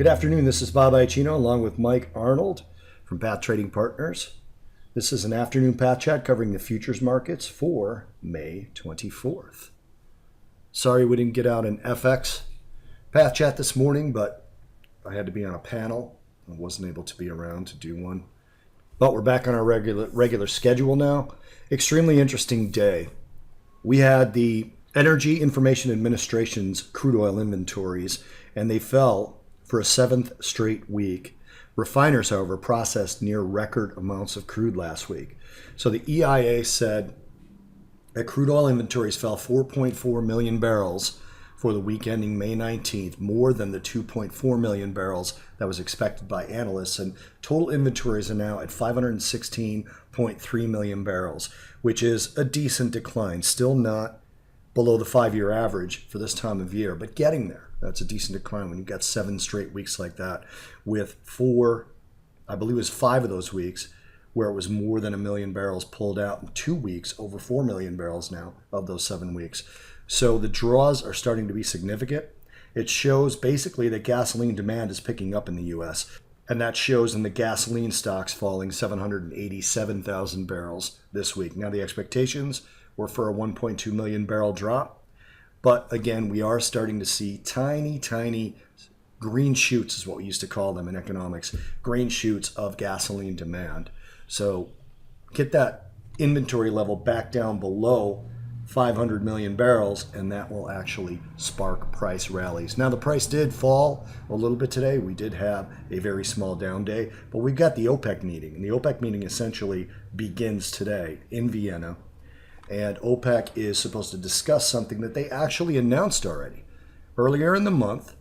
Good afternoon. This is Bob Iacino along with Mike Arnold from Path Trading Partners. This is an afternoon Path Chat covering the futures markets for May 24th. Sorry we didn't get out an FX Path Chat this morning, but I had to be on a panel. I wasn't able to be around to do one. But we're back on our regular schedule now. Extremely interesting day. We had the Energy Information Administration's crude oil inventories, and they fell for a seventh straight week. Refiners, however, processed near record amounts of crude last week. So the EIA said that crude oil inventories fell 4.4 million barrels for the week ending May 19th, more than the 2.4 million barrels that was expected by analysts. And total inventories are now at 516.3 million barrels, which is a decent decline. Still not below the 5-year average for this time of year, but getting there. That's a decent decline when you've got 7 straight weeks like that, with 5 of those weeks where it was more than 1 million barrels pulled out, in 2 weeks, over 4 million barrels now of those 7 weeks. So the draws are starting to be significant. It shows basically that gasoline demand is picking up in the U.S., and that shows in the gasoline stocks falling 787,000 barrels this week. Now the expectations were for a 1.2 million barrel drop. But again, we are starting to see tiny green shoots, is what we used to call them in economics, green shoots of gasoline demand. So get that inventory level back down below 500 million barrels, and that will actually spark price rallies. Now, the price did fall a little bit today. We did have a very small down day, but we've got the OPEC meeting, and the OPEC meeting essentially begins today in Vienna. And OPEC is supposed to discuss something that they actually announced already. Earlier in the month,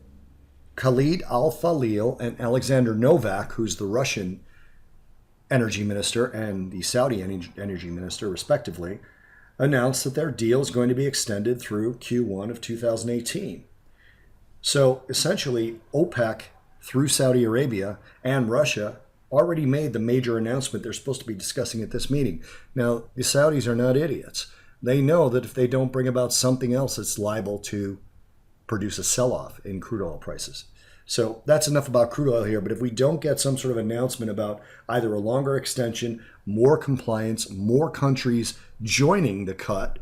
Khalid al-Falil and Alexander Novak, who's the Russian energy minister and the Saudi energy minister, respectively, announced that their deal is going to be extended through Q1 of 2018. So essentially, OPEC, through Saudi Arabia and Russia, already made the major announcement they're supposed to be discussing at this meeting. Now, the Saudis are not idiots. They know that if they don't bring about something else, it's liable to produce a sell-off in crude oil prices. So that's enough about crude oil here. But if we don't get some sort of announcement about either a longer extension, more compliance, more countries joining the cut,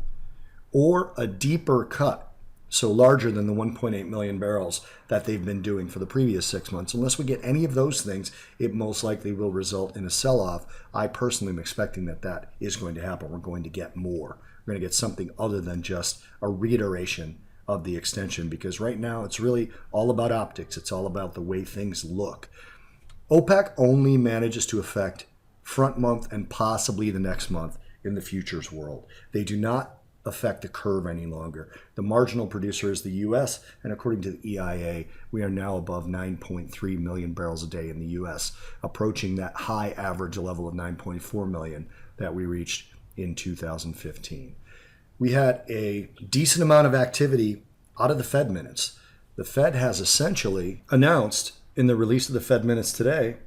or a deeper cut, so larger than the 1.8 million barrels that they've been doing for the previous 6 months. Unless we get any of those things, it most likely will result in a sell-off. I personally am expecting that that is going to happen. We're going to get more. We're going to get something other than just a reiteration of the extension, because right now it's really all about optics. It's all about the way things look. OPEC only manages to affect front month and possibly the next month in the futures world. They do not affect the curve any longer. The marginal producer is the U.S., and according to the EIA, we are now above 9.3 million barrels a day in the U.S., approaching that high average level of 9.4 million that we reached in 2015. We had a decent amount of activity out of the Fed minutes. The Fed has essentially announced in the release of the Fed minutes today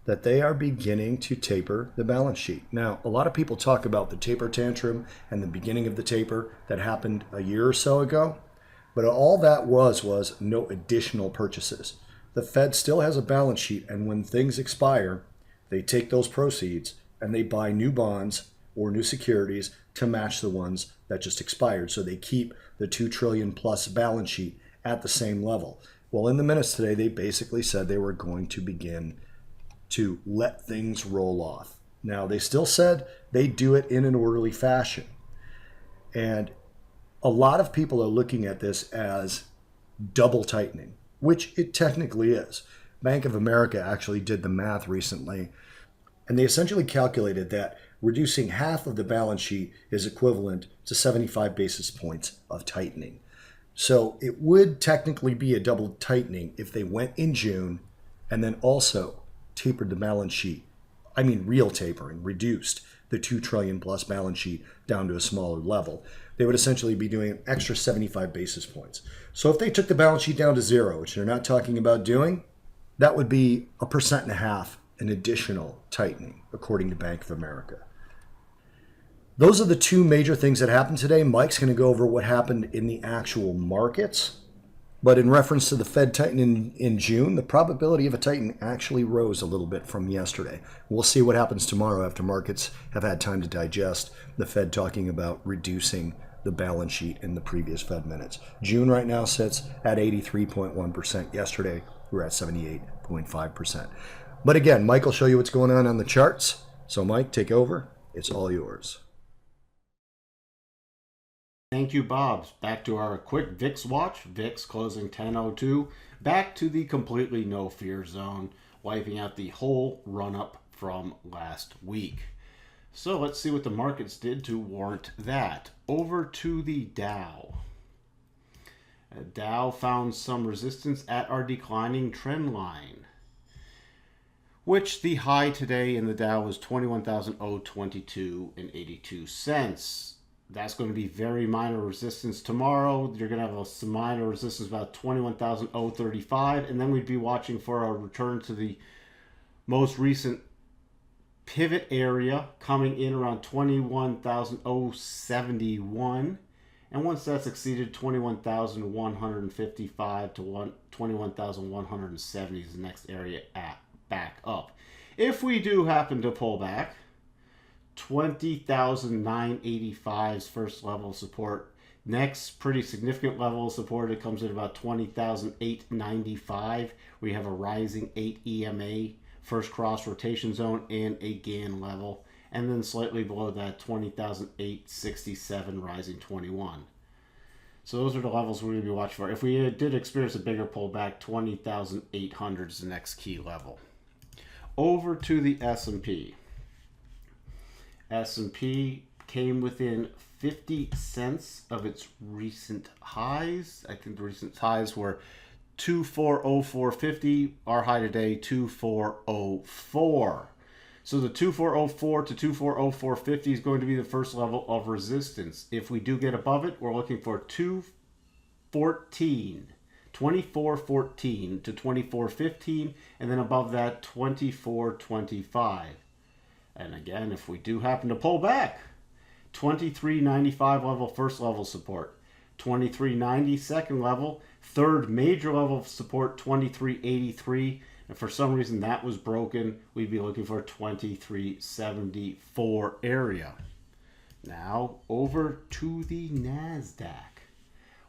that they are beginning to taper the balance sheet. Now, a lot of people talk about the taper tantrum and the beginning of the taper that happened a year or so ago, but all that was no additional purchases. The Fed still has a balance sheet, and when things expire, they take those proceeds and they buy new bonds or new securities to match the ones that just expired. So they keep the 2 trillion plus balance sheet at the same level. Well, in the minutes today, they basically said they were going to begin to let things roll off. Now, they still said they do it in an orderly fashion. And a lot of people are looking at this as double tightening, which it technically is. Bank of America actually did the math recently, and they essentially calculated that reducing half of the balance sheet is equivalent to 75 basis points of tightening. So it would technically be a double tightening if they went in June and then also tapered the balance sheet. I mean, real tapering, reduced the 2 trillion plus balance sheet down to a smaller level. They would essentially be doing an extra 75 basis points. So if they took the balance sheet down to 0, which they're not talking about doing, that would be 1.5% an additional tightening, according to Bank of America. Those are the two major things that happened today. Mike's going to go over what happened in the actual markets. But in reference to the Fed tightening in June, the probability of a tighten actually rose a little bit from yesterday. We'll see what happens tomorrow after markets have had time to digest the Fed talking about reducing the balance sheet in the previous Fed minutes. June right now sits at 83.1%. Yesterday, we were at 78.5%. But again, Mike will show you what's going on the charts. So Mike, take over. It's all yours. Thank you, Bob. Back to our quick VIX watch. VIX closing 10:02. Back to the completely no fear zone, wiping out the whole run-up from last week. So let's see what the markets did to warrant that. Over to the Dow. Dow found some resistance at our declining trend line, which the high today in the Dow was 21,022.82. That's going to be very minor resistance tomorrow. You're going to have some minor resistance about 21,035, and then we'd be watching for a return to the most recent pivot area coming in around 21,071. And once that's exceeded, 21,155 to 21,170 is the next area back up. If we do happen to pull back, 20,985's first level of support. Next pretty significant level of support, it comes at about 20,895. We have a rising 8 EMA, first cross rotation zone, and a GAN level. And then slightly below that, 20,867, rising 21. So those are the levels we're going to be watching for. If we did experience a bigger pullback, 20,800 is the next key level. Over to the S&P. S&P came within 50 cents of its recent highs. I think the recent highs were 2404.50. Our high today, 2404. So the 2404 to 2404.50 is going to be the first level of resistance. If we do get above it, we're looking for 2414 to 2415, and then above that, 2425. And again, if we do happen to pull back, 2395 level, first level support. 2390 second level, third major level of support, 2383. And for some reason that was broken, we'd be looking for 2374 area. Now over to the NASDAQ,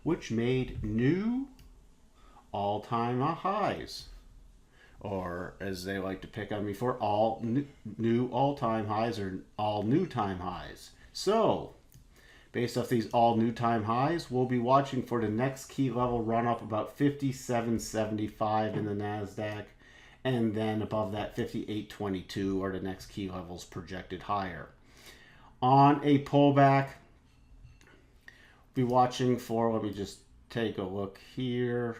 which made new all-time highs. Or as they like to pick on me for, all new all-time highs or all new time highs. So, based off these all new time highs, we'll be watching for the next key level run up about 57.75 in the NASDAQ. And then above that, 58.22 are the next key levels projected higher. On a pullback, we'll be watching for, let me just take a look here.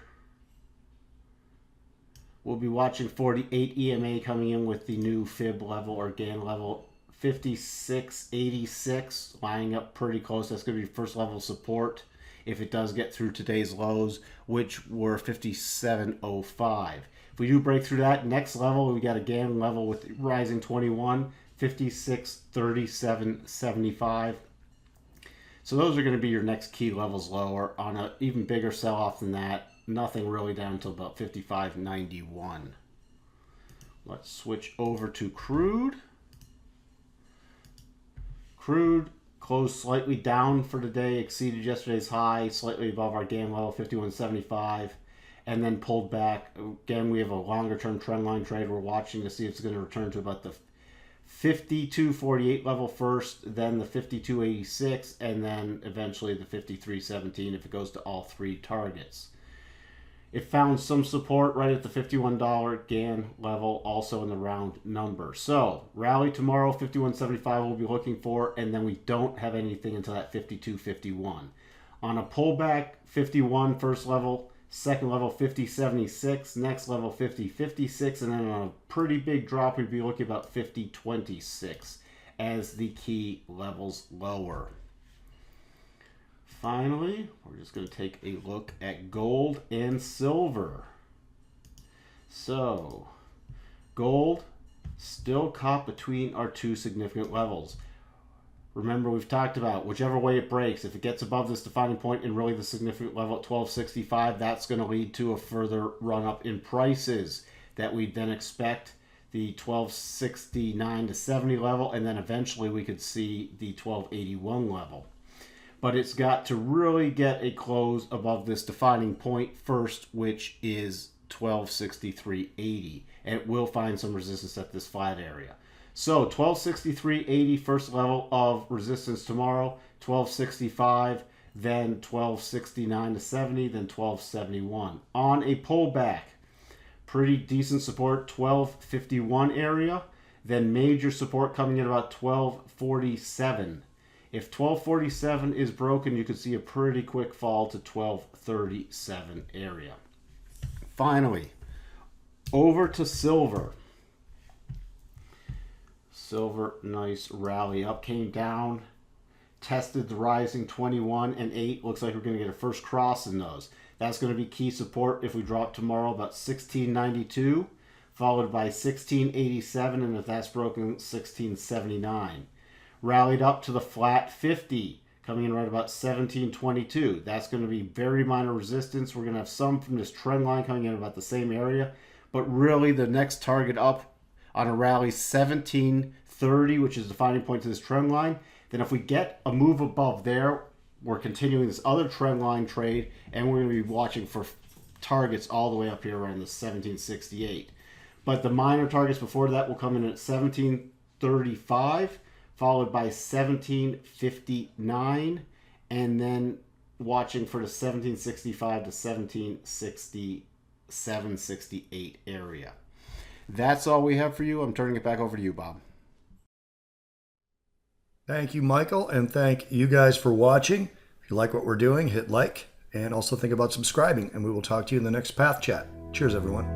We'll be watching for the 8 EMA coming in with the new fib level or GAN level, 56.86, lining up pretty close. That's going to be first level support if it does get through today's lows, which were 57.05. If we do break through that next level, we got a GAN level with rising 21, 56.37.75. So those are going to be your next key levels lower. On an even bigger sell-off than that, nothing really down until about 55.91. Let's switch over to crude. Crude closed slightly down for today, exceeded yesterday's high, slightly above our GAN level, 51.75, and then pulled back. Again, we have a longer-term trend line trade we're watching to see if it's going to return to about the 52.48 level first, then the 52.86, and then eventually the 53.17 if it goes to all three targets. It found some support right at the $51 GAN level, also in the round number. So, rally tomorrow, 51.75 we'll be looking for, and then we don't have anything until that 52.51. On a pullback, 51 first level, second level 50.76, next level 50.56, and then on a pretty big drop, we'd be looking about 50.26 as the key levels lower. Finally, we're just going to take a look at gold and silver. So, gold still caught between our two significant levels. Remember, we've talked about whichever way it breaks, if it gets above this defining point and really the significant level at 1265, that's going to lead to a further run up in prices that we'd then expect the 1269 to 70 level, and then eventually we could see the 1281 level. But it's got to really get a close above this defining point first, which is 1263.80, and it will find some resistance at this flat area. So 1263.80 first level of resistance tomorrow, 1265, then 1269 to 70, then 1271. On a pullback, pretty decent support, 1251 area, then major support coming in about 1247. If 1247 is broken, you could see a pretty quick fall to 1237 area. Finally, over to silver. Silver, nice rally up, came down, tested the rising 21 and 8. Looks like we're going to get a first cross in those. That's going to be key support if we drop tomorrow about 1692, followed by 1687, and if that's broken, 1679. Rallied up to the flat 50, coming in right about 1722. That's going to be very minor resistance. We're going to have some from this trend line coming in about the same area, but really the next target up on a rally 1730, which is the defining point to this trend line. Then if we get a move above there, we're continuing this other trend line trade, and we're going to be watching for targets all the way up here around the 1768. But the minor targets before that will come in at 1735, followed by 1759, and then watching for the 1765 to 1767, 68 area. That's all we have for you. I'm turning it back over to you, Bob. Thank you, Michael, and thank you guys for watching. If you like what we're doing, hit like, and also think about subscribing, and we will talk to you in the next Path Chat. Cheers, everyone.